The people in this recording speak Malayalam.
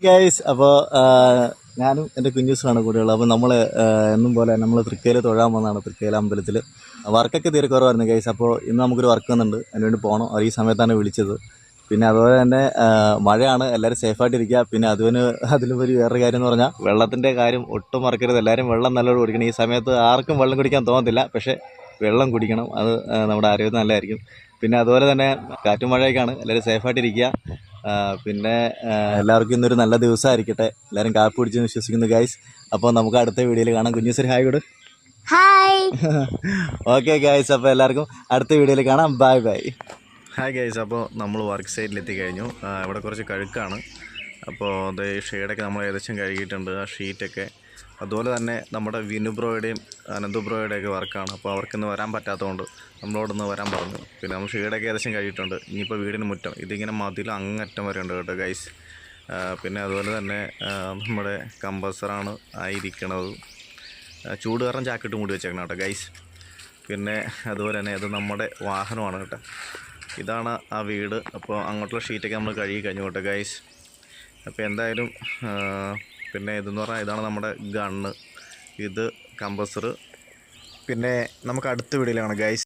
ഗൈസ് അപ്പോൾ ഞാനും എൻ്റെ കുഞ്ഞൂസുമാണ് കൂടെയുള്ളത്. അപ്പോൾ നമ്മൾ എന്നും പോലെ നമ്മൾ തൃക്കയിൽ തൊഴാൻ പോകുന്നതാണ്. തൃക്കയിൽ അമ്പലത്തിൽ വർക്കൊക്കെ തീരെ കുറവായിരുന്നു ഗൈസ്. അപ്പോൾ ഇന്ന് നമുക്കൊരു വർക്ക് വന്നിട്ടുണ്ട്, അതിനുവേണ്ടി പോകണം. ഈ സമയത്താണ് വിളിച്ചത്. പിന്നെ അതുപോലെ തന്നെ മഴയാണ്, എല്ലാവരും സേഫായിട്ടിരിക്കുക. പിന്നെ അതിലുപരി വേറൊരു കാര്യം എന്ന് പറഞ്ഞാൽ വെള്ളത്തിൻ്റെ കാര്യം ഒട്ടും മറക്കരുത്. എല്ലാവരും വെള്ളം നല്ലോണം കുടിക്കണം. ഈ സമയത്ത് ആർക്കും വെള്ളം കുടിക്കാൻ തോന്നത്തില്ല, പക്ഷേ വെള്ളം കുടിക്കണം. അത് നമ്മുടെ ആരോഗ്യത്തിന് നല്ലതായിരിക്കും. പിന്നെ അതുപോലെ തന്നെ കാറ്റും മഴയൊക്കെയാണ്, എല്ലാവരും സേഫായിട്ടിരിക്കുക. പിന്നെ എല്ലാവർക്കും ഇന്നൊരു നല്ല ദിവസമായിരിക്കട്ടെ. എല്ലാവരും കാപ്പി പിടിച്ചെന്ന് വിശ്വസിക്കുന്നു ഗൈസ്. അപ്പോൾ നമുക്ക് അടുത്ത വീഡിയോയിൽ കാണാം. കുഞ്ഞുസരി ഹായ് കൂടെ. ഹായ്. ഓക്കെ ഗൈസ്, അപ്പോൾ എല്ലാവർക്കും അടുത്ത വീഡിയോയിൽ കാണാം. Bye bye. ഹായ് ഗൈസ്, അപ്പോൾ നമ്മൾ വർക്ക് സൈറ്റിലെത്തി കഴിഞ്ഞു. ഇവിടെ കുറച്ച് കഴുക്കാണ്. അപ്പോൾ അത് ഷെയ്ഡൊക്കെ നമ്മൾ ഏകദേശം കഴുകിയിട്ടുണ്ട്, ആ ഷീറ്റൊക്കെ. അതുപോലെ തന്നെ നമ്മുടെ വിനു ബ്രോയുടെയും അനന്തു ബ്രോയുടെയൊക്കെ വർക്കാണ്. അപ്പോൾ അവർക്കിന്ന് വരാൻ പറ്റാത്തതുകൊണ്ട് നമ്മളോടൊന്ന് വരാൻ പറഞ്ഞു. പിന്നെ നമ്മൾ ഷീഡൊക്കെ ഏകദേശം കഴിയിട്ടുണ്ട്. ഇനിയിപ്പോൾ വീടിന് മുറ്റം ഇതിങ്ങനെ മതിൽ അങ്ങറ്റം വരെ ഉണ്ട് കേട്ടോ ഗൈസ്. പിന്നെ അതുപോലെ തന്നെ നമ്മുടെ കമ്പസറാണ് ആയിരിക്കണത്. ചൂട് കാരണം ജാക്കറ്റ് മൂടി വെച്ചേക്കണം കേട്ടോ ഗൈസ്. പിന്നെ അതുപോലെ തന്നെ ഇത് നമ്മുടെ വാഹനമാണ് കേട്ടോ. ഇതാണ് ആ വീട്. അപ്പോൾ അങ്ങോട്ടുള്ള ഷീറ്റൊക്കെ നമ്മൾ കഴുകി കഴിഞ്ഞു കേട്ടോ ഗൈസ്. അപ്പോൾ എന്തായാലും പിന്നെ ഇതെന്ന് പറഞ്ഞാൽ ഇതാണ് നമ്മുടെ ഗണ്ണ്, ഇത് കമ്പസർ. പിന്നെ നമുക്ക് അടുത്ത വീഡിയോയിലാണ് ഗൈസ്.